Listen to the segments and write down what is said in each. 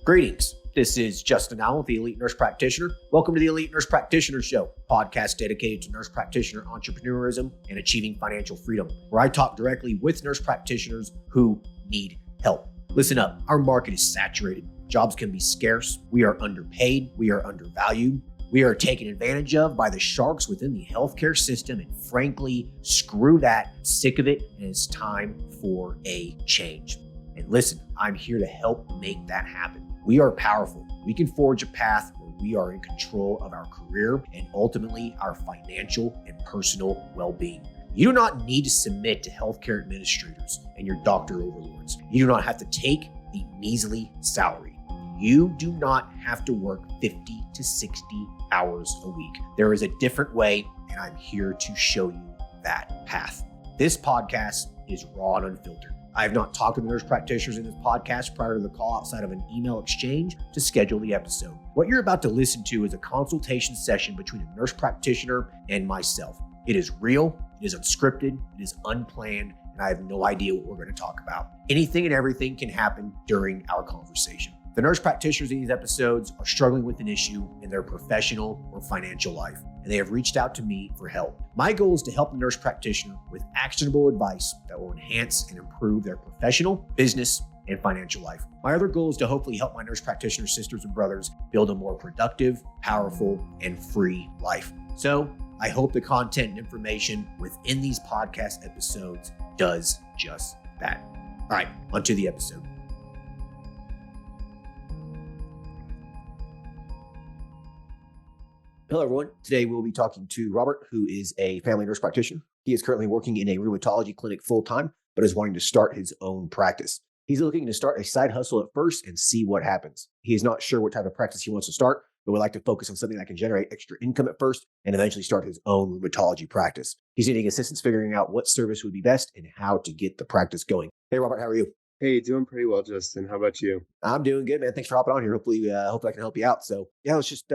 Greetings. This is Justin Allen with the Elite Nurse Practitioner. Welcome to the Elite Nurse Practitioner Show, podcast dedicated to nurse practitioner entrepreneurism and achieving financial freedom, where I talk directly with nurse practitioners who need help. Listen up, our market is saturated. Jobs can be scarce. We are underpaid. We are undervalued. We are taken advantage of by the sharks within the healthcare system, and frankly, screw that. I'm sick of it, and it's time for a change. And listen, I'm here to help make that happen. We are powerful. We can forge a path where we are in control of our career and ultimately our financial and personal well-being. You do not need to submit to healthcare administrators and your doctor overlords. You do not have to take a measly salary. You do not have to work 50 to 60 hours a week. There is a different way, and I'm here to show you that path. This podcast is raw and unfiltered. I have not talked to the nurse practitioners in this podcast prior to the call outside of an email exchange to schedule the episode. What you're about to listen to is a consultation session between a nurse practitioner and myself. It is real, it is unscripted, it is unplanned, and I have no idea what we're going to talk about. Anything and everything can happen during our conversation. The nurse practitioners in these episodes are struggling with an issue in their professional or financial life, and they have reached out to me for help. My goal is to help the nurse practitioner with actionable advice that will enhance and improve their professional, business, and financial life. My other goal is to hopefully help my nurse practitioner sisters and brothers build a more productive, powerful, and free life. So I hope the content and information within these podcast episodes does just that. All right, onto the episode. Hello, everyone. Today we'll be talking to Robert, who is a family nurse practitioner. He is currently working in a rheumatology clinic full-time, but is wanting to start his own practice. He's looking to start a side hustle at first and see what happens. He is not sure what type of practice he wants to start, but would like to focus on something that can generate extra income at first and eventually start his own rheumatology practice. He's needing assistance figuring out what service would be best and how to get the practice going. Hey, Robert, how are you? Hey, doing pretty well, Justin. How about you? I'm doing good, man. Thanks for hopping on here. Hopefully I can help you out. So yeah, let's just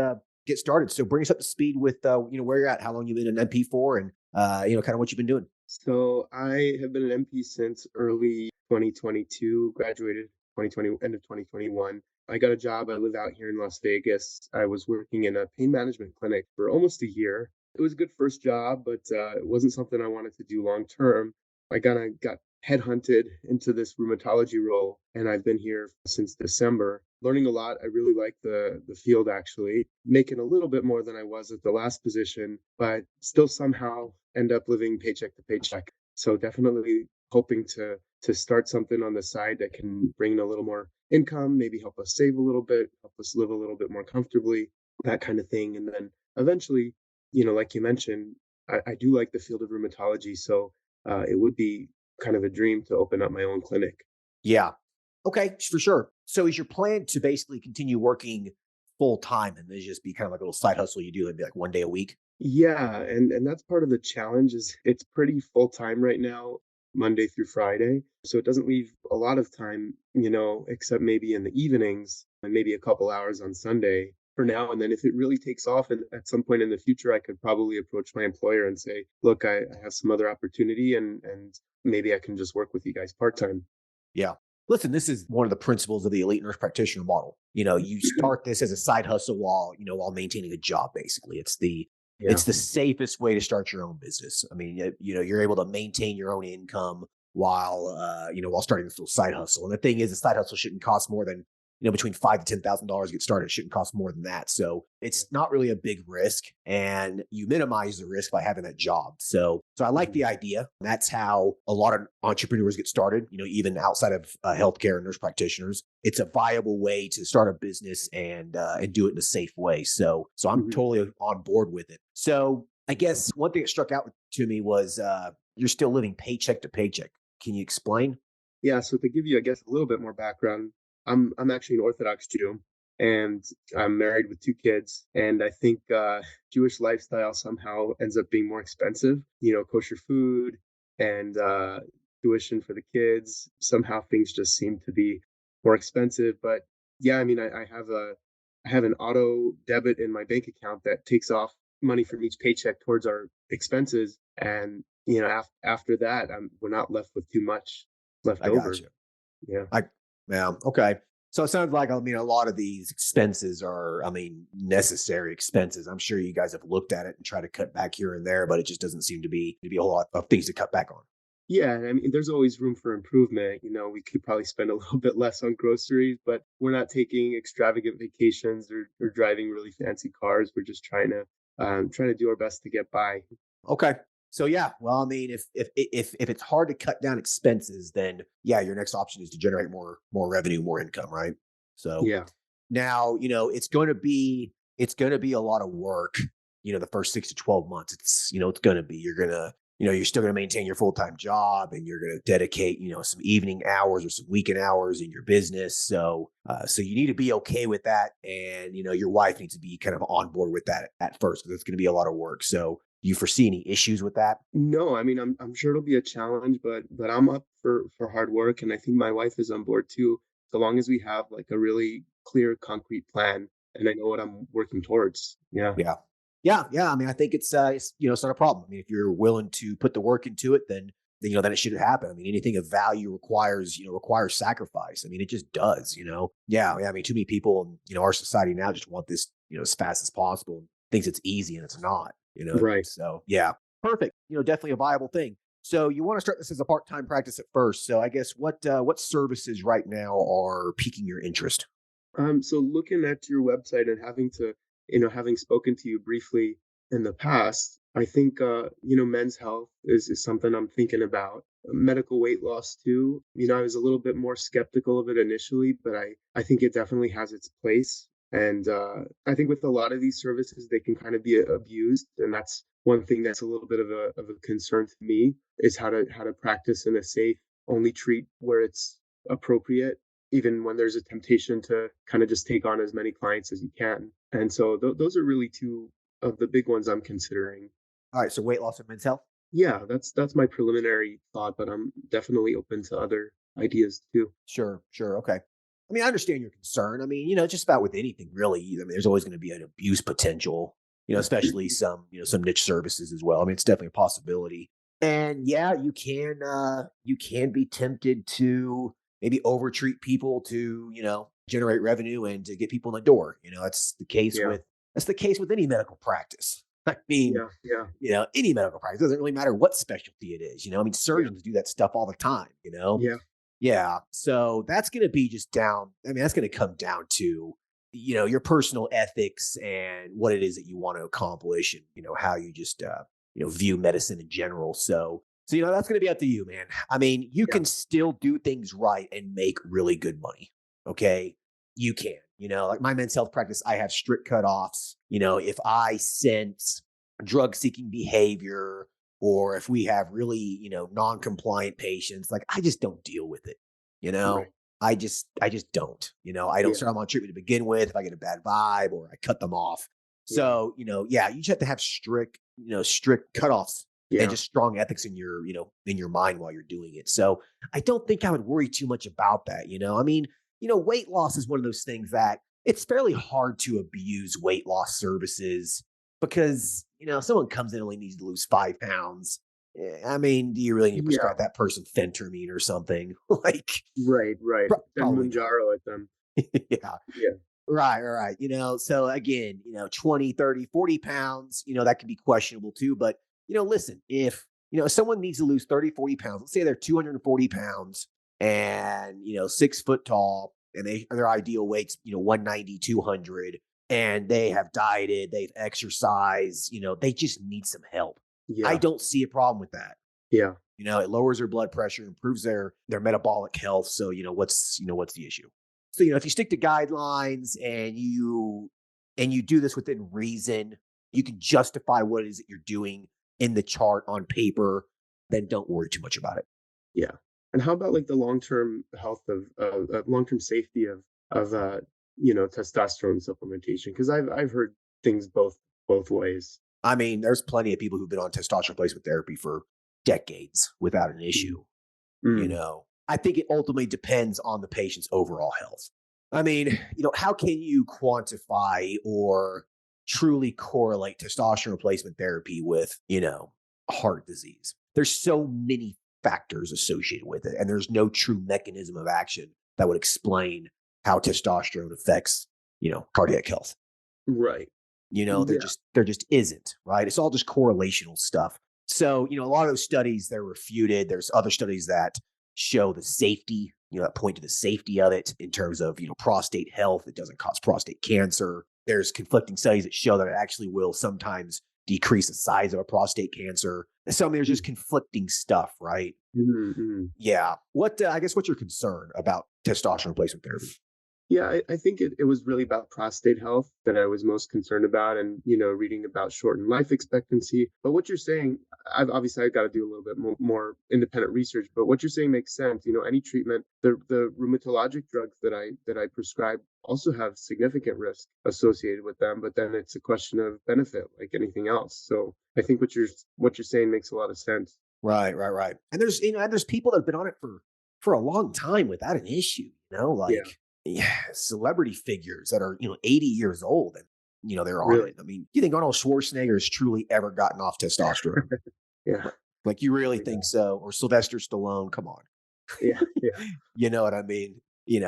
get started. So bring us up to speed with where you're at, how long you've been an MP for, and kind of what you've been doing. So I have been an MP since early 2022, graduated 2020, end of 2021. I got a job. I live out here in Las Vegas. I was working in a pain management clinic for almost a year. It was a good first job, but it wasn't something I wanted to do long term. I kind of got headhunted into this rheumatology role, and I've been here since December. Learning a lot. I really like the field, actually. Making a little bit more than I was at the last position, but still somehow end up living paycheck to paycheck. So definitely hoping to start something on the side that can bring in a little more income, maybe help us save a little bit, help us live a little bit more comfortably, that kind of thing. And then eventually, like you mentioned, I do like the field of rheumatology. So it would be kind of a dream to open up my own clinic. Yeah. Okay, for sure. So is your plan to basically continue working full time and then just be kind of like a little side hustle you do and be like one day a week? Yeah, and that's part of the challenge is it's pretty full time right now, Monday through Friday. So it doesn't leave a lot of time, except maybe in the evenings and maybe a couple hours on Sunday for now. And then if it really takes off and at some point in the future, I could probably approach my employer and say, look, I have some other opportunity and maybe I can just work with you guys part-time. Yeah. Listen, this is one of the principles of the elite nurse practitioner model. You start this as a side hustle while maintaining a job, basically. It's the safest way to start your own business. I mean, you're able to maintain your own income while starting this little side hustle. And the thing is, the side hustle shouldn't cost more than, between $5,000 to $10,000 to get started. It shouldn't cost more than that. So it's not really a big risk, and you minimize the risk by having that job. So I like the idea. That's how a lot of entrepreneurs get started, even outside of healthcare and nurse practitioners. It's a viable way to start a business and do it in a safe way. So I'm totally on board with it. So I guess one thing that struck out to me was you're still living paycheck to paycheck. Can you explain? Yeah, so to give you, I guess, a little bit more background, I'm actually an Orthodox Jew, and I'm married with 2 kids. And I think Jewish lifestyle somehow ends up being more expensive. Kosher food and tuition for the kids. Somehow things just seem to be more expensive. But yeah, I mean, I have an auto debit in my bank account that takes off money from each paycheck towards our expenses, and after that, we're not left with too much left over. Got you. Yeah. Yeah. Okay. So it sounds like, I mean, a lot of these expenses are, I mean, necessary expenses. I'm sure you guys have looked at it and try to cut back here and there, but it just doesn't seem to be a whole lot of things to cut back on. Yeah, I mean, there's always room for improvement. We could probably spend a little bit less on groceries, but we're not taking extravagant vacations or driving really fancy cars. We're just trying to do our best to get by. Okay. So yeah, well, I mean, if it's hard to cut down expenses, then yeah, your next option is to generate more revenue, more income, right? So Yeah, now, it's going to be a lot of work, the first 6 to 12 months. It's going to be you're still going to maintain your full-time job, and you're going to dedicate, some evening hours or some weekend hours in your business. So you need to be okay with that, and your wife needs to be kind of on board with that at first, because it's going to be a lot of work. So do you foresee any issues with that? no, I mean, I'm sure it'll be a challenge, but I'm up for hard work, and I think my wife is on board too. So long as we have like a really clear, concrete plan, and I know what I'm working towards. Yeah, Yeah. Yeah, yeah. I mean, I think it's not a problem. I mean, if you're willing to put the work into it, then it should happen. I mean, anything of value requires sacrifice. I mean, it just does. Yeah, yeah. I mean, too many people in, our society now just want this, as fast as possible, and thinks it's easy, and it's not. right. So yeah, perfect. Definitely a viable thing. So you want to start this as a part-time practice at first. So I guess what services right now are piquing your interest? So looking at your website and having spoken to you briefly in the past, I think, men's health is something I'm thinking about. Medical weight loss too. I was a little bit more skeptical of it initially, but I think it definitely has its place. And I think with a lot of these services, they can kind of be abused, and that's one thing that's a little bit of a concern to me is how to practice in a safe, only treat where it's appropriate even when there's a temptation to kind of just take on as many clients as you can. And so those are really two of the big ones I'm considering. All right. So weight loss and men's health. Yeah, that's my preliminary thought, but I'm definitely open to other ideas too. Sure, sure. Okay. I mean, I understand your concern. I mean, just about with anything really. I mean, there's always going to be an abuse potential, especially some niche services as well. I mean, it's definitely a possibility. And yeah, you can be tempted to maybe overtreat people to, generate revenue and to get people in the door. Yeah, That's the case with any medical practice. I mean, yeah, yeah, any medical practice. It doesn't really matter what specialty it is. I mean, yeah, surgeons do that stuff all the time. yeah, Yeah. So that's going to be just down. I mean, that's going to come down to, your personal ethics and what it is that you want to accomplish, and, how you just, view medicine in general. So, that's going to be up to you, man. I mean, you yeah, can still do things right and make really good money. Okay. You can, like my men's health practice, I have strict cutoffs. If I sense drug seeking behavior, or if we have really, non-compliant patients, like I just don't deal with it. You right. know, I just don't. I don't Yeah, start them on treatment to begin with if I get a bad vibe, or I cut them off. yeah, So, yeah, you just have to have strict cutoffs and yeah, just strong ethics in your mind while you're doing it. So I don't think I would worry too much about that. I mean, weight loss is one of those things that it's fairly hard to abuse weight loss services, because someone comes in and only needs to lose 5 pounds. I mean, do you really need to yeah. prescribe that person phentermine or something? Like, Right, right. Send probably not. Munjaro at them. Yeah. Yeah, Right, right. So again, 20, 30, 40 pounds, that can be questionable too. But, listen, if someone needs to lose 30, 40 pounds, let's say they're 240 pounds and, 6 foot tall, and their ideal weight's, 190, 200, and they have dieted, they've exercised, they just need some help. I yeah, don't see a problem with that. yeah, It lowers their blood pressure, improves their metabolic health. So, what's the issue? So, if you stick to guidelines, and you do this within reason, you can justify what it is that you're doing in the chart on paper, then don't worry too much about it. yeah. And how about like the long-term health of long-term safety of testosterone supplementation? Because I've heard things both ways. I mean, there's plenty of people who've been on testosterone replacement therapy for decades without an Mm, issue. mm, I think it ultimately depends on the patient's overall health. I mean, how can you quantify or truly correlate testosterone replacement therapy with, heart disease? There's so many factors associated with it, and there's no true mechanism of action that would explain, how testosterone affects, cardiac health. Right. Yeah. There just isn't, right? It's all just correlational stuff. So, a lot of those studies, they're refuted. There's other studies that show the safety, that point to the safety of it in terms of, prostate health. It doesn't cause prostate cancer. There's conflicting studies that show that it actually will sometimes decrease the size of a prostate cancer. So, I mean, there's just conflicting stuff, right? Mm-hmm. Yeah. I guess, what's your concern about testosterone replacement therapy? Yeah, I think it was really about prostate health that I was most concerned about, and reading about shortened life expectancy. But what you're saying, I've got to do a little bit more independent research. But what you're saying makes sense. Any treatment, the rheumatologic drugs that I prescribe also have significant risk associated with them. But then it's a question of benefit, like anything else. So I think what you're saying makes a lot of sense. Right, right, right. And there's people that have been on it for a long time without an issue, Yeah, like, yeah, celebrity figures that are, 80 years old and they're on really. it. I mean, you think Arnold Schwarzenegger has truly ever gotten off testosterone? Yeah, Like, you really yeah, think so? Or Sylvester Stallone? Come on. yeah, yeah, You know what I mean?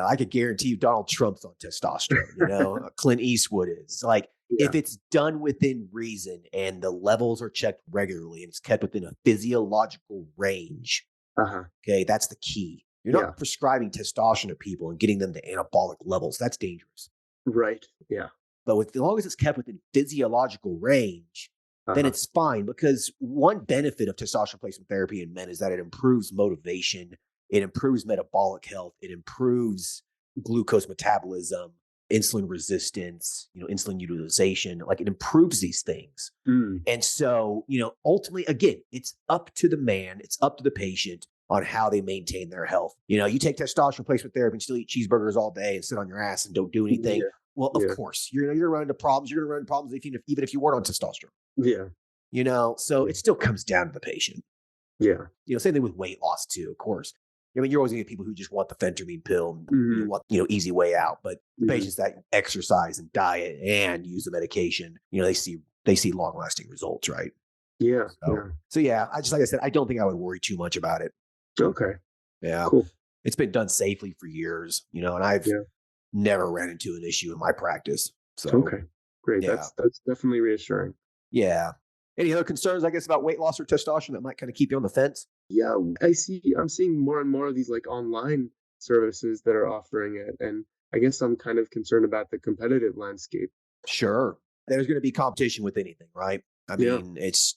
I could guarantee you Donald Trump's on testosterone, Clint Eastwood is. Like, if yeah. it's done within reason and the levels are checked regularly and it's kept within a physiological range, Uh-huh. okay, that's the key. You're Yeah. not prescribing testosterone to people and getting them to anabolic levels. That's dangerous. Right. Yeah. But as long as it's kept within physiological range, then Uh-huh. it's fine, because one benefit of testosterone replacement therapy in men is that it improves motivation, it improves metabolic health, it improves glucose metabolism, insulin resistance, insulin utilization. Like, it improves these things. Mm. And so, ultimately, again, it's up to the man, it's up to the patient on how they maintain their health. You take testosterone replacement therapy and still eat cheeseburgers all day and sit on your ass and don't do anything. Yeah. Well, of Yeah. course, you're going to run into problems. You're going to run into problems even if you weren't on testosterone. Yeah. So Yeah. it still comes down to the patient. Yeah. Same thing with weight loss too, of course. I mean, you're always going to get people who just want the phentermine pill and Mhm. want easy way out. But the Mhm. patients that exercise and diet and use the medication, they see long lasting results, right? Yeah. So Yeah. so yeah, like I said, I don't think I would worry too much about it. Okay. Yeah, Cool. it's been done safely for years, and I've Yeah. never ran into an issue in my practice. So Okay. Great. yeah, That's definitely reassuring. yeah. Any other concerns, I guess, about weight loss or testosterone that might kind of keep you on the fence? Yeah, I'm seeing more and more of these like online services that are offering it, and I guess I'm kind of concerned about the competitive landscape. Sure. There's going to be competition with anything, right? I Yeah. mean, it's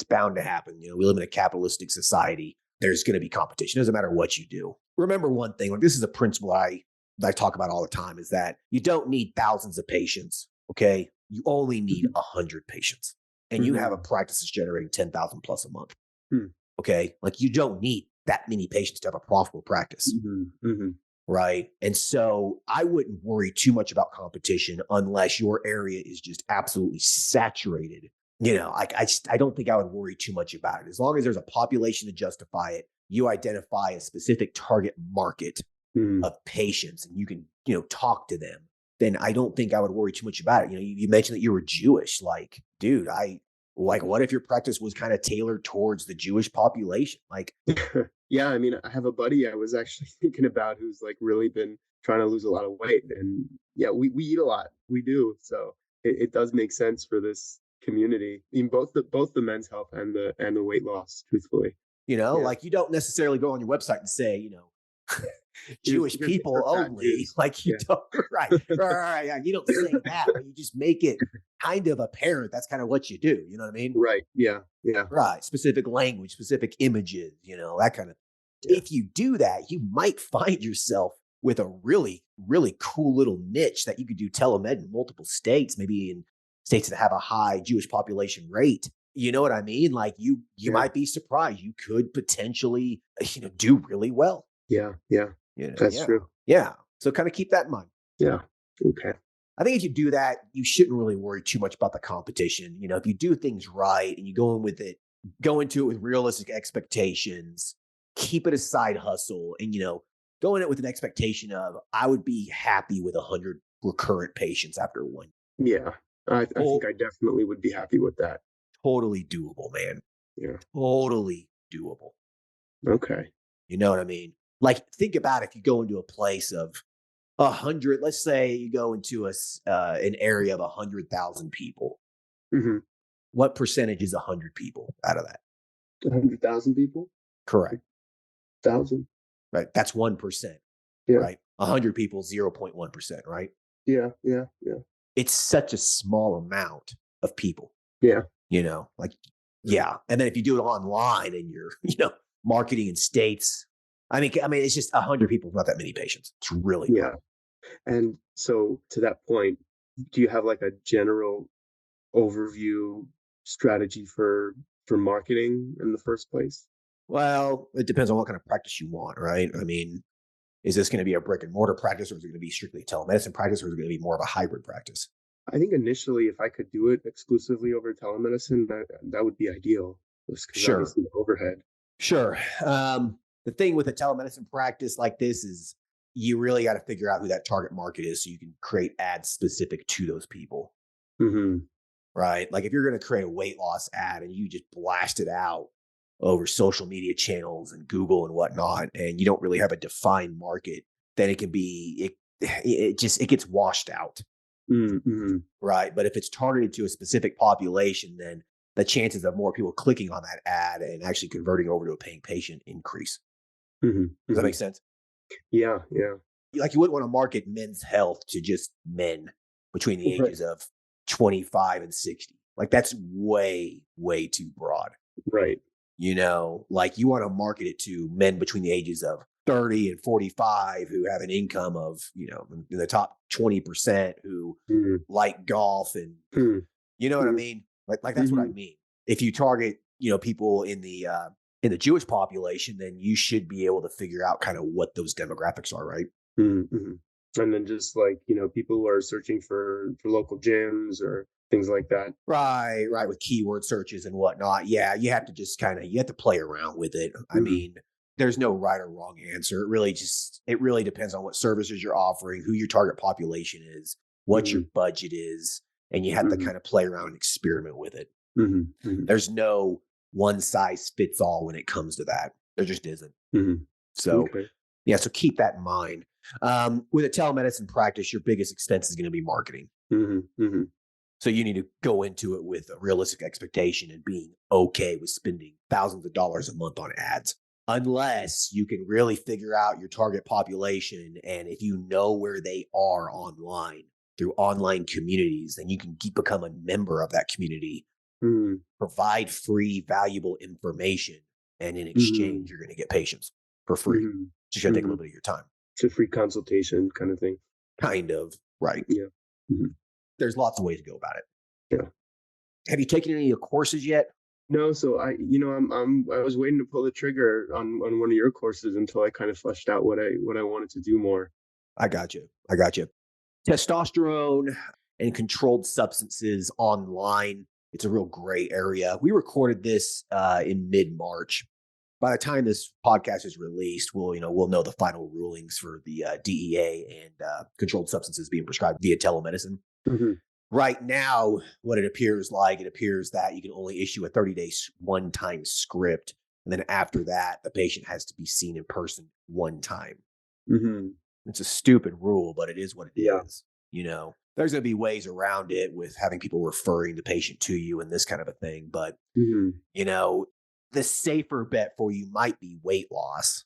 bound to happen. We live in a capitalistic society. There's going to be competition. It doesn't matter what you do. Remember one thing, like, this is a principle that I talk about all the time, is that you don't need thousands of patients. Okay. You only need Mhm. 100 patients, and you have a Mhm. practice that's generating 10,000 plus a month. Hmm. Okay. Like, you don't need that many patients to have a profitable practice. Mhm. Mhm. Right. And so I wouldn't worry too much about competition unless your area is just absolutely saturated. I don't think I would worry too much about it. As long as there's a population to justify it, you identify a specific target market Mhm. of patients and you can, talk to them, then I don't think I would worry too much about it. You mentioned that you were Jewish. Like, dude, what if your practice was kind of tailored towards the Jewish population? Like, Yeah, I mean, I have a buddy I was actually thinking about who's like really been trying to lose a lot of weight. And yeah, we eat a lot. We do. So it does make sense for this community in both the men's health and the weight loss, truthfully. Yeah. like, you don't necessarily go on your website and say, Jewish Here's people for fat only. Jews. Like, you Yeah. don't, right, right, right, yeah. You don't say that, but you just make it kind of apparent that's kind of what you do. You know what I mean? Right. Yeah. Yeah. Right. Specific language, specific images, that kind of. Yeah. If you do that, you might find yourself with a really, really cool little niche that you could do telemed in multiple states, maybe in states that have a high Jewish population rate. You know what I mean? Like, you Yeah. might be surprised. You could potentially, do really well. Yeah. Yeah. That's Yeah. true. Yeah. So kind of keep that in mind. Yeah. Okay. I think if you do that, you shouldn't really worry too much about the competition. If you do things right and you go into it with realistic expectations, keep it a side hustle, and go in it with an expectation of, I would be happy with 100 recurrent patients after one. Yeah. I think Oh, I definitely would be happy with that. totally doable, man. Yeah. Totally doable. Okay. You know what I mean? Like, think about if you go into a place of 100, let's say you go into an area of 100,000 people. Mm-hmm. What percentage is 100 people out of that? 100,000 people? Correct. 1,000? Right. That's 1%, Yeah. right? 100 people, 0.1%, right? Yeah. Yeah. Yeah. It's such a small amount of people, Yeah. like, Right. yeah. And then if you do it online and you're, marketing in states, I mean, it's just 100 people, not that many patients. It's really not. Yeah. And so to that point, do you have like a general overview strategy for marketing in the first place? Well, it depends on what kind of practice you want, right? I mean, is this going to be a brick and mortar practice, or is it going to be strictly a telemedicine practice, or is it going to be more of a hybrid practice? I think initially, if I could do it exclusively over telemedicine, that would be ideal, just because Sure. obviously the overhead. Sure. The thing with a telemedicine practice like this is you really got to figure out who that target market is so you can create ads specific to those people, Hmm. right? Like if you're going to create a weight loss ad and you just blast it out over social media channels and Google and whatnot, and you don't really have a defined market, then it can be it gets washed out, Mm-hmm. right? But if it's targeted to a specific population, then the chances of more people clicking on that ad and actually converting over to a paying patient increase. Hmm. Does that Hmm. make sense? Yeah. Yeah. Like you wouldn't want to market men's health to just men between the Right. ages of 25 and 60. Like that's way, way too broad. Right. Like you want to market it to men between the ages of 30 and 45 who have an income of, in the top 20% who Mm-hmm. like golf and you know what I mean? Like that's what I Mm-hmm. mean. If you target, people in the Jewish population, then you should be able to figure out kind of what those demographics are, right? Mm-hmm. And then just like, people who are searching for local gyms or things like that. Right, right, with keyword searches and whatnot. Yeah, you have to just you have to play around with it. I Hmm. mean, there's no right or wrong answer. It really depends on what services you're offering, who your target population is, what your Hmm. budget is, and you have to Hmm. kind of play around and experiment with it. Hmm. Hmm. There's no one size fits all when it comes to that. There just isn't. Hmm. So, Okay. yeah, so keep that in mind. With a telemedicine practice, your biggest expense is going to be marketing. Hmm. Hmm. So you need to go into it with a realistic expectation and being okay with spending thousands of dollars a month on ads. Unless you can really figure out your target population and if you know where they are online through online communities, then you can become a member of that community, Hmm. provide free, valuable information, and in Hmm. exchange, you're going to get patients for free. Hmm. Just going to take a Hmm. little bit of your time. It's a free consultation kind of thing. Kind of, right. Yeah. Mhm. There's lots of ways to go about it. Yeah. Have you taken any of the courses yet? No, so I was waiting to pull the trigger on one of your courses until I kind of fleshed out what I wanted to do more. I got you. I got you. Testosterone and controlled substances online. It's a real gray area. We recorded this in mid-March. By the time this podcast is released, we'll know the final rulings for the DEA and controlled substances being prescribed via telemedicine. Hmm. Right now, what it appears that you can only issue a 30-day one-time script. And then after that, the patient has to be seen in person one time. Hmm. It's a stupid rule, but it is what it Yeah. is. There's going to be ways around it with having people referring the patient to you and this kind of a thing. But, Hmm. you know, the safer bet for you might be weight loss.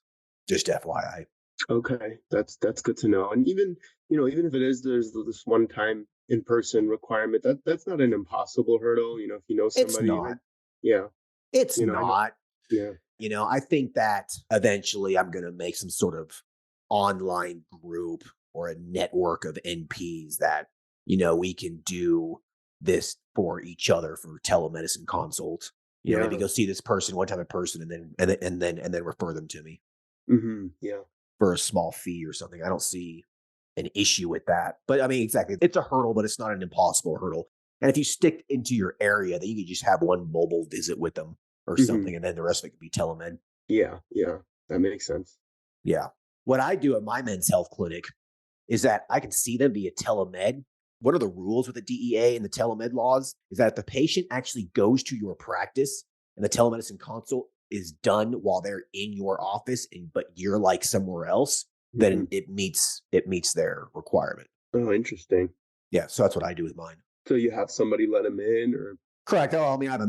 Just FYI. Okay, that's good to know. And even if it is there's this one time in person requirement, that's not an impossible hurdle. If you know It's somebody, not. even yeah, It's I know, not. yeah. I think that eventually I'm going to make some sort of online group or a network of NPs that, we can do this for each other for telemedicine consults. Maybe Yeah. go see this person one time in person and then refer them to me Hmm. Yeah. for a small fee or something. I don't see an issue with that. But I mean, exactly. It's a hurdle, but it's not an impossible hurdle. And if you stick into your area, then you can just have one mobile visit with them or Hmm. something, and then the rest of it could be telemed. Yeah. Yeah. That makes sense. Yeah. What I do at my men's health clinic is that I can see them via telemed. What are the rules with the DEA and the telemed laws? Is that if the patient actually goes to your practice and the telemedicine consult is done while they're in your office, but you're like somewhere else, then Mhm. it meets their requirement. Oh, interesting. Yeah, so that's what I do with mine. So you have somebody let him in or Correct. Oh, I have a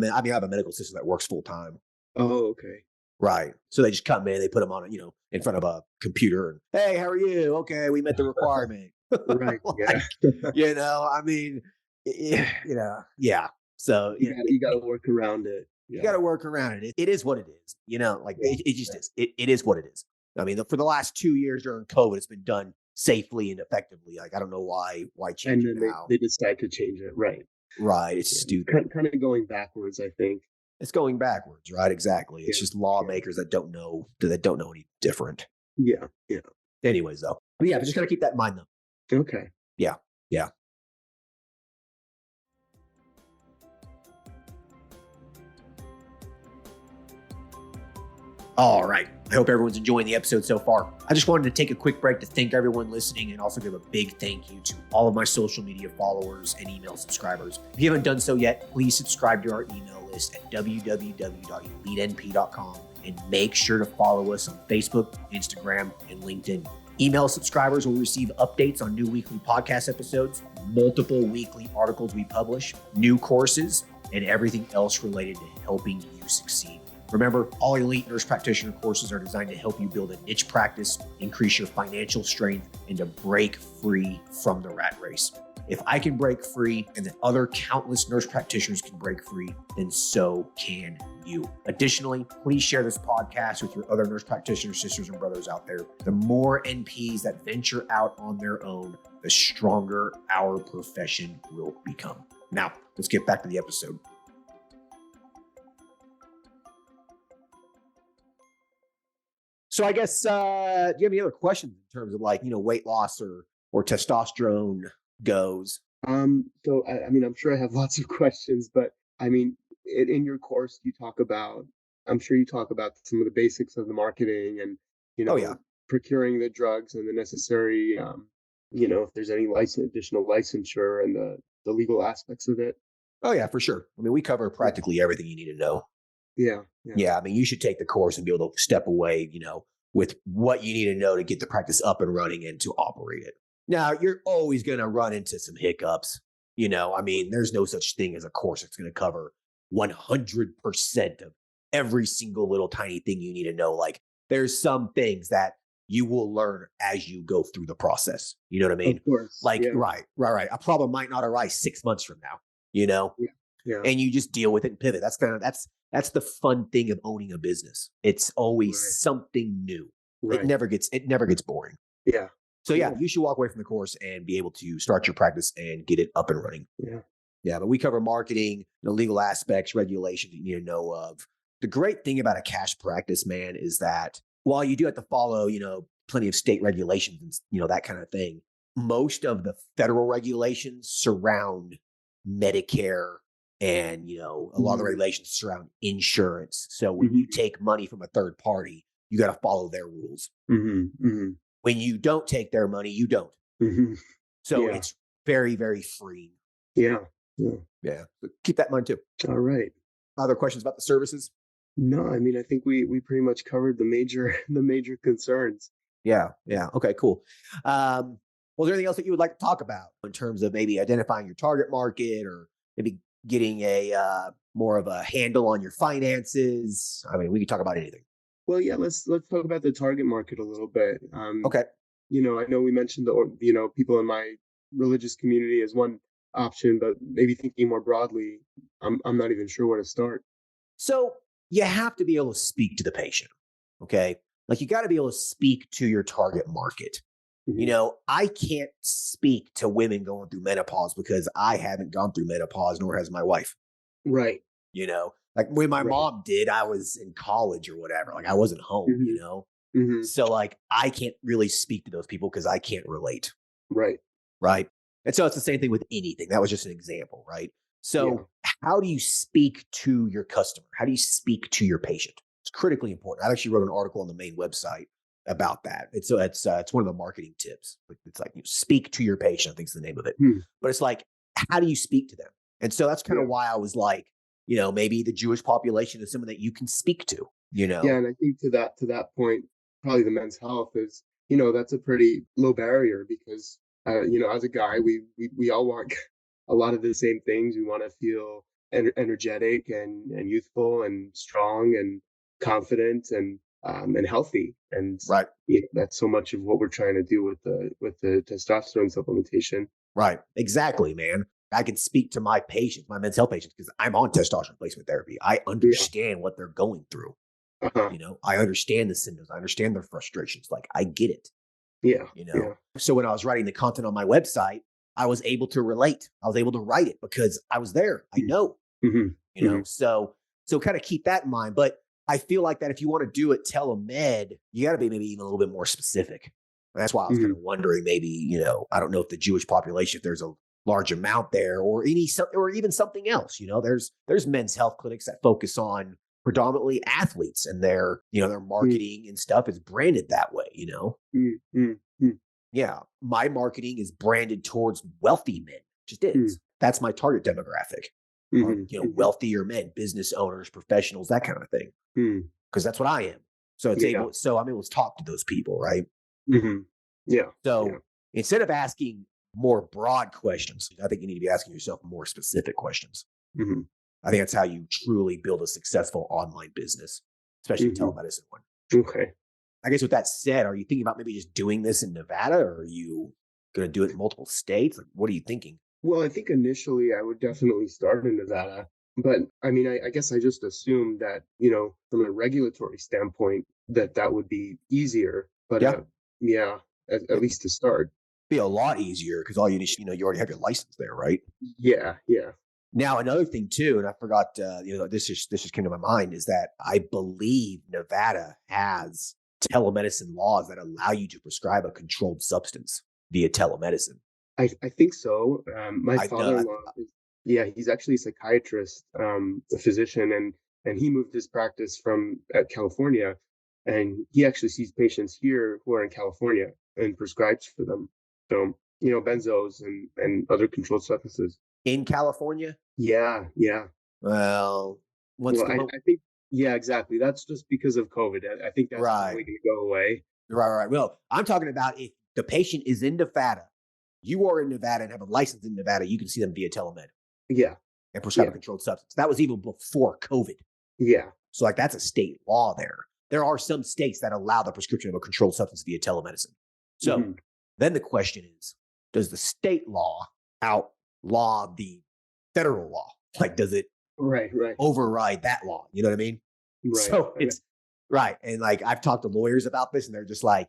medical assistant that works full time. oh, okay. Right. So they just come in, they put them on, in front of a computer and, hey, how are you? Okay, we met the requirement. Right, yeah. Like, I mean, yeah. So, You gotta work around it. you got Yeah. to work around it. It is what it is. Like Yeah, it just yeah. is. It is what it is. I mean, for the last 2 years during COVID, it's been done safely and effectively. Like, I don't know why change And it then now. they decide to change it, right. Right. It's Yeah. stupid. Kinda going backwards, I think. It's going backwards, right? Exactly. It's Yeah, just yeah. lawmakers that don't know any different. Yeah, yeah. Anyways, though. But yeah, but just gotta keep that in mind though. Okay. Yeah. Yeah. All right. I hope everyone's enjoying the episode so far. I just wanted to take a quick break to thank everyone listening and also give a big thank you to all of my social media followers and email subscribers. If you haven't done so yet, please subscribe to our email list at www.elitenp.com and make sure to follow us on Facebook, Instagram, and LinkedIn. Email subscribers will receive updates on new weekly podcast episodes, multiple weekly articles we publish, new courses, and everything else related to helping you succeed. Remember, all elite nurse practitioner courses are designed to help you build a niche practice, increase your financial strength, and to break free from the rat race. If I can break free and then other countless nurse practitioners can break free, then so can you. Additionally, please share this podcast with your other nurse practitioner sisters and brothers out there. The more NPs that venture out on their own, the stronger our profession will become. Now, let's get back to the episode. So I guess, do you have any other questions in terms of weight loss or testosterone goes? So I mean, I'm sure I have lots of questions, but I mean, in your course, you talk about, I'm sure you talk about some of the basics of the marketing and, you Oh yeah. know, procuring the drugs and the necessary, if there's any additional licensure and the legal aspects of it. Oh yeah, for sure. I mean, we cover Yeah. practically everything you need to know. Yeah. Yeah. Yeah. I mean, you should take the course and be able to step away, with what you need to know to get the practice up and running and to operate it. Now, you're always going to run into some hiccups. I mean, there's no such thing as a course that's going to cover 100% of every single little tiny thing you need to know. Like, there's some things that you will learn as you go through the process. You know what I mean? Of course. Like, Yeah. right. A problem might not arise 6 months from now, you know? Yeah. Yeah. And you just deal with it and pivot. That's the fun thing of owning a business. It's always Right. something new. It Right. never gets boring. Yeah. So yeah, Yeah. you should walk away from the course and be able to start your practice and get it up and running. Yeah. Yeah, but we cover marketing, legal aspects, regulations that you need to know of. The great thing about a cash practice, man, is that while you do have to follow, plenty of state regulations and that kind of thing, most of the federal regulations surround Medicare and a lot of the Mhm. regulations surround insurance. So when you Mhm. take money from a third party, you got to follow their rules. Mhm. Mhm. When you don't take their money, you don't. Mhm. So Yeah. it's very, very freeing. Yeah. Yeah. Yeah. So keep that in mind too. All right. Other questions about the services? No, I mean, I think we pretty much covered the major the major concerns. Yeah. Yeah. Okay, cool. Well, is there anything else that you would like to talk about in terms of maybe identifying your target market or maybe getting a more of a handle on your finances? I mean, we could talk about anything. Well, yeah, let's talk about the target market a little bit. Okay. I know we mentioned people in my religious community as one option, but maybe thinking more broadly, I'm not even sure where to start. So you have to be able to speak to the patient. Okay. Like you got to be able to speak to your target market. Hmm. I can't speak to women going through menopause because I haven't gone through menopause, nor has my wife. Right. Like when my Right. mom did, I was in college or whatever. Like I wasn't home. Hmm. Hmm. So like I can't really speak to those people because I can't relate. Right. Right. And so it's the same thing with anything. That was just an example. Right. Yeah. So how do you speak to your customer? How do you speak to your patient? It's critically important. I actually wrote an article on the main website about that. It's one of the marketing tips. It's like you speak to your patient, I think is the name of it. Hmm. But it's like, how do you speak to them? And so that's kind of Yeah. why I was like, maybe the Jewish population is someone that you can speak to, Yeah. And I think to that point, probably the men's health is that's a pretty low barrier because, as a guy, we all want a lot of the same things. We want to feel energetic and youthful and strong and confident and healthy. And Right. that's so much of what we're trying to do with the testosterone supplementation. Right. Exactly, man. I can speak to my patients, my men's health patients, because I'm on testosterone replacement therapy. I Yeah. understand what they're going through. Uh-huh. I understand the symptoms. I understand their frustrations. Like, I get it. Yeah. Yeah. So when I was writing the content on my website, I was able to relate. I was able to write it because I was there. I know, Mm-hmm. Mm-hmm. so kind of keep that in mind. But I feel like that if you want to do it telemed, you got to be maybe even a little bit more specific. That's why I was kind Mm-hmm. of wondering, maybe, I don't know if the Jewish population, if there's a large amount there, or or even something else. There's men's health clinics that focus on predominantly athletes, and their marketing and stuff is branded that way. Mm-hmm. Yeah, my marketing is branded towards wealthy men. Just is. That's my target demographic. Mm-hmm. Mm-hmm. Wealthier men, business owners, professionals, that kind of thing. Mm-hmm. Because that's what I am. Yeah. So I'm able to talk to those people, right? Mm-hmm. Yeah. Yeah. So instead of asking more broad questions, I think you need to be asking yourself more specific questions. Mm-hmm. I think that's how you truly build a successful online business, especially a Mm-hmm. telemedicine one. Okay. I guess with that said, are you thinking about maybe just doing this in Nevada, or are you going to do it in multiple states? Like, what are you thinking? Well, I think initially I would definitely start in Nevada, but I mean, I guess I just assumed that, from a regulatory standpoint, that would be easier. But Yeah, yeah, at it'd least to start. be a lot easier because all you need, you already have your license there, right? Yeah, yeah. Now, another thing too, and I forgot, this just came to my mind, is that I believe Nevada has telemedicine laws that allow you to prescribe a controlled substance via telemedicine. I think so. My I know. father-in-law, yeah, he's actually a psychiatrist, a physician, and he moved his practice from California, and he actually sees patients here who are in California and prescribes for them. So, benzos and other controlled substances. In California, Yeah, yeah. well, what's Well, going? I think, yeah, exactly. That's just because of COVID. I think that's Right, probably going to go away. right. Well, I'm talking about if the patient is in Nevada, you are in Nevada and have a license in Nevada, you can see them via telemed Yeah, and prescribe a yeah, controlled substance. That was even before COVID. yeah. So, like, that's a state law there. There are some states that allow the prescription of a controlled substance via telemedicine. So Hmm. then the question is, does the state law outlaw the federal law? Like, does it Right, right, override that law? You know what I mean? right. So it's right. And like, I've talked to lawyers about this, and they're just like,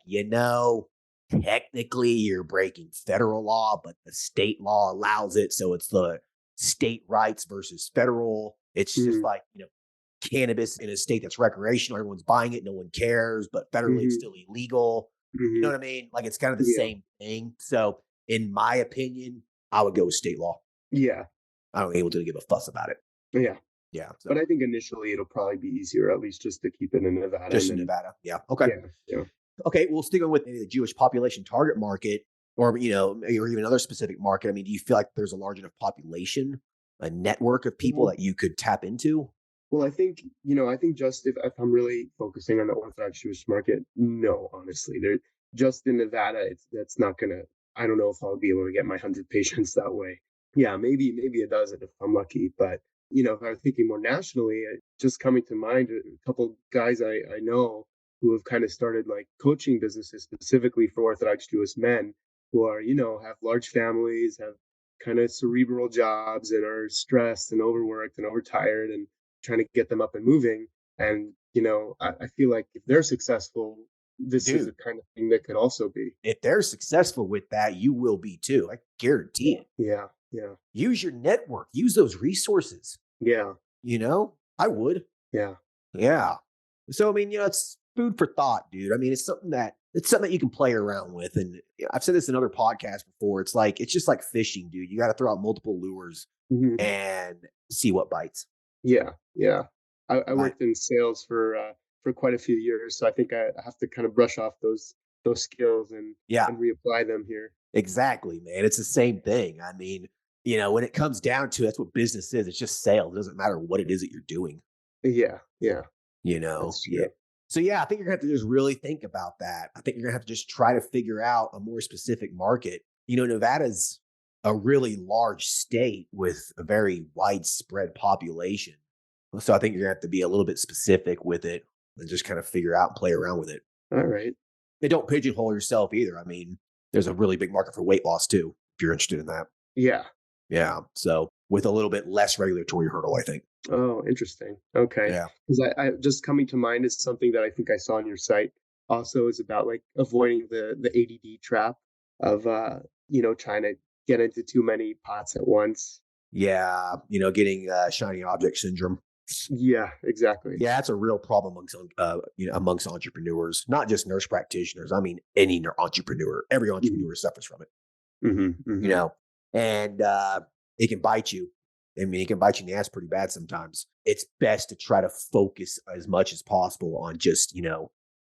technically you're breaking federal law, but the state law allows it. So it's the state rights versus federal. It's just Mm, like, cannabis in a state that's recreational. Everyone's buying it. No one cares, but federally it's mhm, still illegal. You know mhm. what I mean? Like, it's kind of the Yeah, same thing. So in my opinion, I would go with state law. yeah, I don't able to give a fuss about it. yeah. Yeah. But So I think initially it'll probably be easier, at least just to keep it in Nevada, and just in then Nevada. Yeah. Okay. yeah, yeah. Okay. Well, sticking with maybe the Jewish population target market, or, or even another specific market. I mean, do you feel like there's a large enough population, a network of people Well, that you could tap into? well, I think just if I'm really focusing on the Orthodox Jewish market, no, honestly, there just in Nevada, that's not gonna. I don't know if I'll be able to get my 100 patients that way. Yeah, maybe a dozen if I'm lucky, but if I was thinking more nationally, just coming to mind a couple guys I know who have kind of started like coaching businesses specifically for Orthodox Jewish men who are have large families, have kind of cerebral jobs, and are stressed and overworked and overtired, and trying to get them up and moving. And I feel like if they're successful, this is the Dude, kind of thing that could also be. if they're successful with that, you will be too. I guarantee Yeah, it. yeah, yeah, Use your network, use those resources. yeah, I would. yeah. Yeah. So, I mean, it's food for thought, dude. I mean, it's something that you can play around with. And I've said this in other podcasts before. It's just like fishing, dude. You got to throw out multiple lures Hmm. and see what bites. Yeah, yeah. I Right. worked in sales for quite a few years, so I think I have to kind of brush off those skills Yeah, and reapply them here. exactly, man. It's the same thing. I mean, when it comes down to it, that's what business is. It's just sales. It doesn't matter what it is that you're doing. Yeah, yeah. That's Yeah. true. So yeah, I think you're gonna have to just really think about that. I think you're gonna have to just try to figure out a more specific market. Nevada's a really large state with a very widespread population. So I think you're gonna have to be a little bit specific with it and just kind of figure out and play around with it. All right. And don't pigeonhole yourself either. I mean, there's a really big market for weight loss too, if you're interested in that. Yeah. Yeah. So with a little bit less regulatory hurdle, I think. Oh, interesting. Okay. Yeah. Because I just coming to mind is something that I think I saw on your site also is about like avoiding the ADD trap of trying to get into too many pots at once. Yeah. Getting shiny object syndrome. Yeah, exactly. Yeah, that's a real problem amongst entrepreneurs, not just nurse practitioners. I mean, any entrepreneur. Every Mhm. entrepreneur suffers from it. Mhm. You Mhm. know, and it can bite you. I mean, it can bite you in the ass pretty bad sometimes. It's best to try to focus as much as possible on just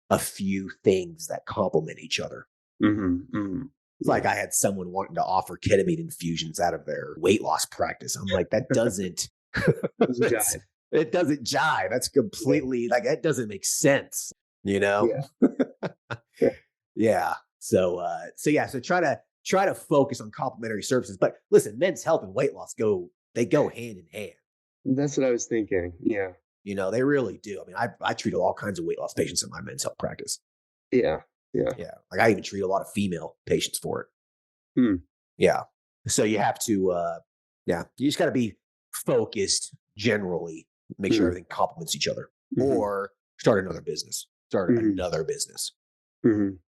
a few things that complement each other. Mhm. Mhm. It's like Yeah. I had someone wanting to offer ketamine infusions out of their weight loss practice. I'm like, that doesn't Doesn't jive. it doesn't jive. That's Yeah. completely like that doesn't make sense, you know? Yeah. Yeah. Yeah. So yeah, so try to focus on complementary services. But listen, men's health and weight loss go hand in hand. That's what I was thinking. Yeah. They really do. I mean, I treat all kinds of weight loss patients in my men's health practice. Yeah. Yeah. Yeah. Like I even treat a lot of female patients for it. Hmm. Yeah. So you have to yeah, you just gotta be focused generally, make sure Hmm. everything complements each other. Mhm. Or start another business. Start Mhm. another business. Mhm.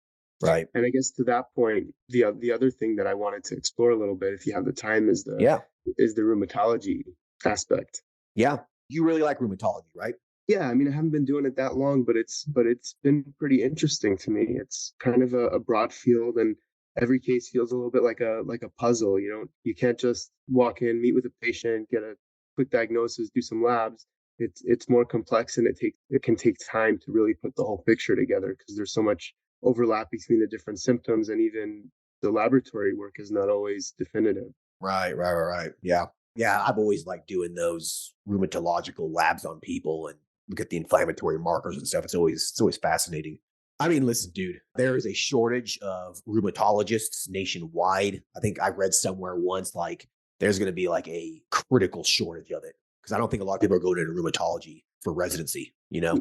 Right. And I guess to that point, the other thing that I wanted to explore a little bit, if you have the time, Yeah. is the rheumatology aspect. Yeah. You really like rheumatology, right? Yeah, I mean, I haven't been doing it that long, but it's been pretty interesting to me. It's kind of a broad field, and every case feels a little bit like a puzzle. You can't just walk in, meet with a patient, get a quick diagnosis, do some labs. It's more complex, and it can take time to really put the whole picture together because there's so much overlap between the different symptoms, and even the laboratory work is not always definitive. Right. Yeah. Yeah. I've always liked doing those rheumatological labs on people and look at the inflammatory markers and stuff. It's always fascinating. I mean, listen, dude, there is a shortage of rheumatologists nationwide. I think I read somewhere once like there's going to be like a critical shortage of it because I don't think a lot of people are going into rheumatology for residency. Yeah.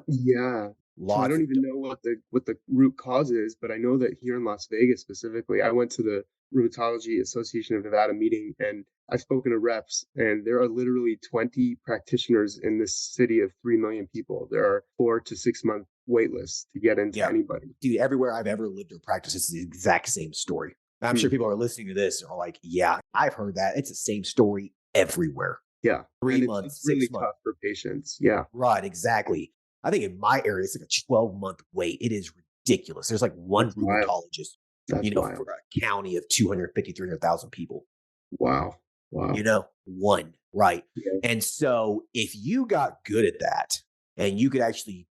So I Lots don't of even know what the root cause is, but I know that here in Las Vegas specifically, I went to the Rheumatology Association of Nevada meeting and I've spoken to reps, and there are literally 20 practitioners in this city of 3 million people. There are 4 to 6 month wait lists to get into yeah, anybody. dude. Everywhere I've ever lived or practiced, it's the exact same story. I'm Hmm. sure people are listening to this and are like, "Yeah, I've heard that. It's the same story everywhere. Yeah. Three And months, it's really 6 months." tough for patients. Yeah. Right, exactly. I think in my area, it's like a 12-month wait. It is ridiculous. There's like one That's wild. rheumatologist, That's for wild. a county of 250, 300,000 people. Wow. Wow. One, right. Yeah. And so if you got good at that and you could actually,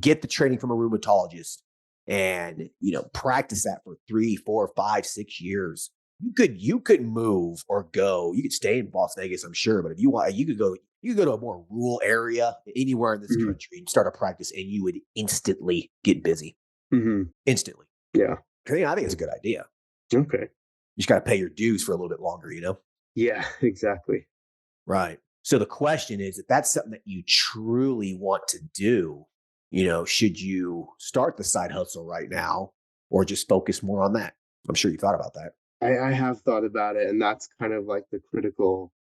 get the training from a rheumatologist and, practice that for 3, 4, 5, 6 years, you could move or go. You could stay in Las Vegas, I'm sure, but if you want, you could go to a more rural area anywhere in this Hmm. country and start a practice and you would instantly get busy. Hmm. Instantly. Yeah. I think it's a good idea. Okay. You just got to pay your dues for a little bit longer. Yeah, exactly. Right. So the question is, if that's something that you truly want to do, should you start the side hustle right now or just focus more on that? I'm sure you thought about that. I have thought about it, and that's kind of like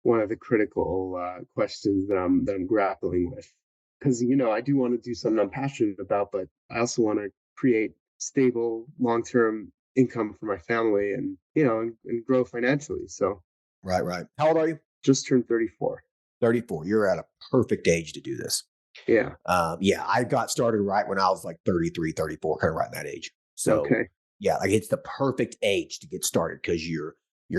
one of the critical questions that I'm grappling with. Because I do want to do something I'm passionate about, but I also want to create stable, long term income for my family, and and grow financially. So Right. How old are you? just turned 34. 34. You're at a perfect age to do this. Yeah. Yeah, I got started right when I was like 33, 34, kind of right in that age. So Okay. yeah, like it's the perfect age to get started because you're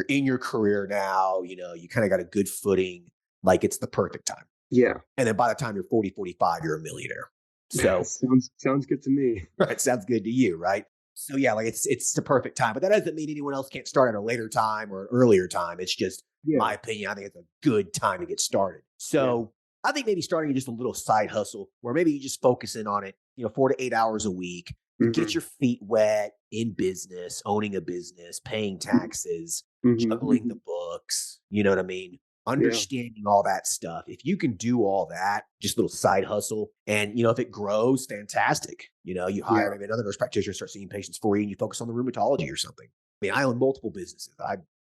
in your career now, you kind of got a good footing. Like it's the perfect time. Yeah. And then by the time you're 40, 45, you're a millionaire. So, Sounds good to me. right, sounds good to you, right? So yeah, like it's the perfect time. But that doesn't mean anyone else can't start at a later time or an earlier time. It's just Yeah. my opinion. I think it's a good time to get started. Yeah. So I think maybe starting just a little side hustle where maybe you just focusing on it 4 to 8 hours a week, get Mhm. your feet wet in business, owning a business, paying taxes, Mhm. juggling the Mhm. books, you know what I mean? Yeah. Understanding all that stuff. If you can do all that, just a little side hustle, and if it grows, fantastic. You hire Yeah. maybe another nurse practitioner, start seeing patients for you, and you focus on the rheumatology or something. I mean, I own multiple businesses.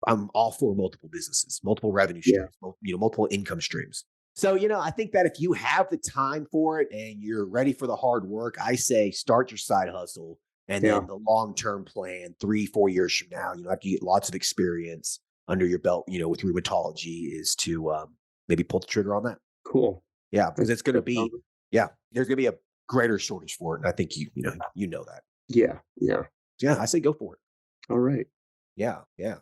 I'm all for multiple businesses, multiple revenue Yeah. streams, multiple income streams. So, I think that if you have the time for it and you're ready for the hard work, I say start your side hustle. And Yeah. then the long-term plan, 3, 4 years from now, after you get lots of experience under your belt, with rheumatology, is to maybe pull the trigger on that. Cool. Yeah, because it's going to That be, sounds yeah, there's going to be a greater shortage for it. And I think you know that. Yeah. Yeah. So, yeah, I say go for it. All right. Yeah, yeah.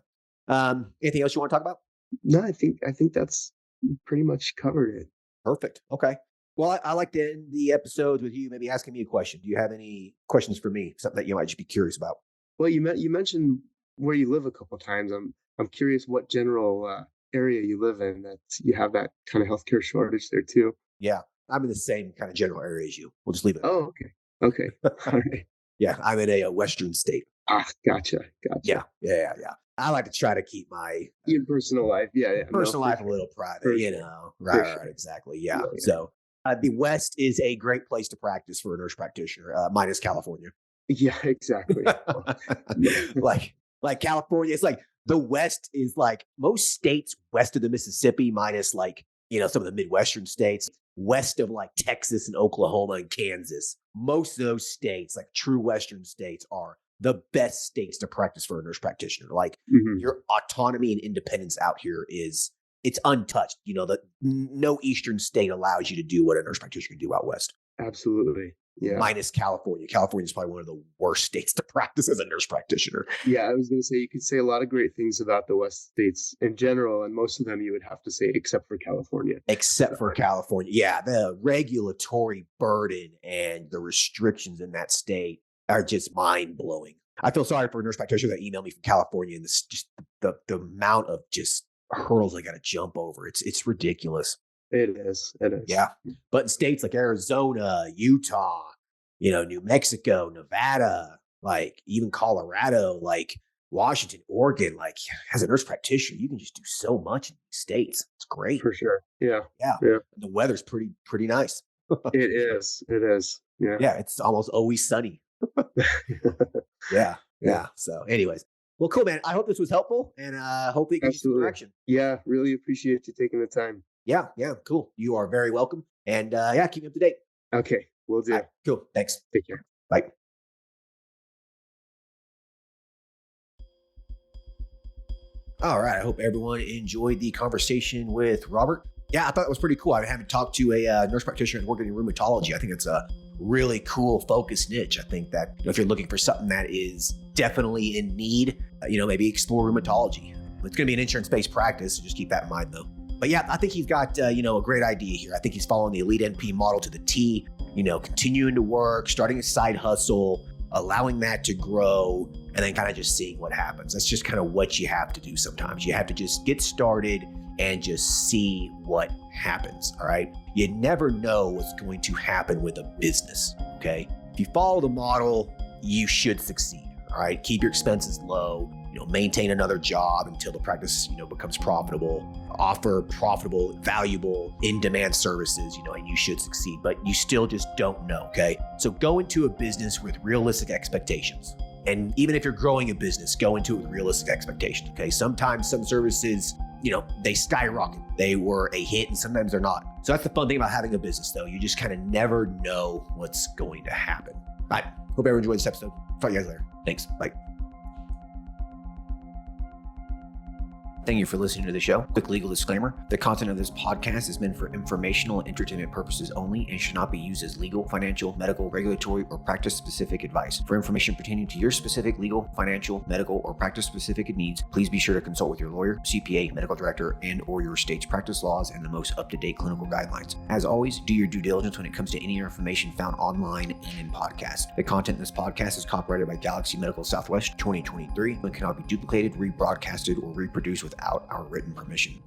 Anything else you want to talk about? No, I think that's pretty much covered it. Perfect. Okay. Well, I like to end the episodes with you maybe asking me a question. Do you have any questions for me? Something that you might just be curious about? Well, you mentioned where you live a couple times. I'm curious what general area you live in that you have that kind of healthcare shortage there too. Yeah, I'm in the same kind of general area as you. We'll just leave it Oh, okay. Okay. at All that. right. Yeah, I'm in a Western state. Ah, gotcha. Gotcha. Yeah, yeah, yeah. I like to try to keep my Your personal life. Yeah, yeah. No, personal for life a sure. little private, For sure. Right, For right, right, sure. exactly. Yeah. Yeah, yeah. So the West is a great place to practice for a nurse practitioner, minus California. Yeah, exactly. Well, yeah. like like California, it's like the West is like most states west of the Mississippi, minus like some of the Midwestern states west of like Texas and Oklahoma and Kansas. Most of those states, like true Western states, are the best states to practice for a nurse practitioner. Like Mhm. your autonomy and independence out here is it's untouched. That no Eastern state allows you to do what a nurse practitioner can do out west, Absolutely. Yeah. minus California. California is probably one of the worst states to practice as a nurse practitioner, Yeah, I was gonna say you could say a lot of great things about the West states in general, and most of them you would have to say except for California. except So, for California. Yeah, the regulatory burden and the restrictions in that state are just mind blowing. I feel sorry for nurse practitioners that email me from California, and this just the amount of just hurdles I got to jump over. It's ridiculous. it is. It is. Yeah. But in states like Arizona, Utah, New Mexico, Nevada, like even Colorado, like Washington, Oregon, like as a nurse practitioner, you can just do so much in these states. It's great. For sure. Yeah. Yeah. Yeah. The weather's pretty nice. It is. It is. Yeah. Yeah, it's almost always sunny. Yeah. Yeah. Yeah. So, anyways. Well, cool, man. I hope this was helpful, and hopefully it gives you some Absolutely. direction. Yeah. Really appreciate you taking the time. Yeah, yeah, cool. You are very welcome. And yeah, keep me up to date. Okay. Will All do. right, cool. Thanks. Take care. Bye. All right. I hope everyone enjoyed the conversation with Robert. Yeah, I thought it was pretty cool. I haven't talked to a nurse practitioner that's working in rheumatology. I think it's a really cool focused niche. I think that if you're looking for something that is definitely in need, maybe explore rheumatology. It's going to be an insurance-based practice, so just keep that in mind, though. But yeah, I think he's got a great idea here. I think he's following the elite NP model to the T. Continuing to work, starting a side hustle, allowing that to grow, and then kind of just seeing what happens. That's just kind of what you have to do sometimes. You have to just get started and just see what happens. All right. You never know what's going to happen with a business. Okay. If you follow the model, you should succeed. All right. Keep your expenses low, maintain another job until the practice, becomes profitable, offer profitable, valuable, in-demand services, and you should succeed, but you still just don't know. Okay. So go into a business with realistic expectations. And even if you're growing a business, go into it with realistic expectations. Okay. Sometimes some services, they skyrocket. They were a hit and sometimes they're not. So that's the fun thing about having a business, though. You just kind of never know what's going to happen. All right. Hope everyone enjoyed this episode. Talk to you guys later. Thanks. Bye. Thank you for listening to the show. Quick legal disclaimer. The content of this podcast is meant for informational and entertainment purposes only and should not be used as legal, financial, medical, regulatory, or practice-specific advice. For information pertaining to your specific legal, financial, medical, or practice-specific needs, please be sure to consult with your lawyer, CPA, medical director, and or your state's practice laws and the most up-to-date clinical guidelines. As always, do your due diligence when it comes to any information found online and in podcasts. The content in this podcast is copyrighted by Galaxy Medical Southwest 2023 and cannot be duplicated, rebroadcasted, or reproduced without our written permission.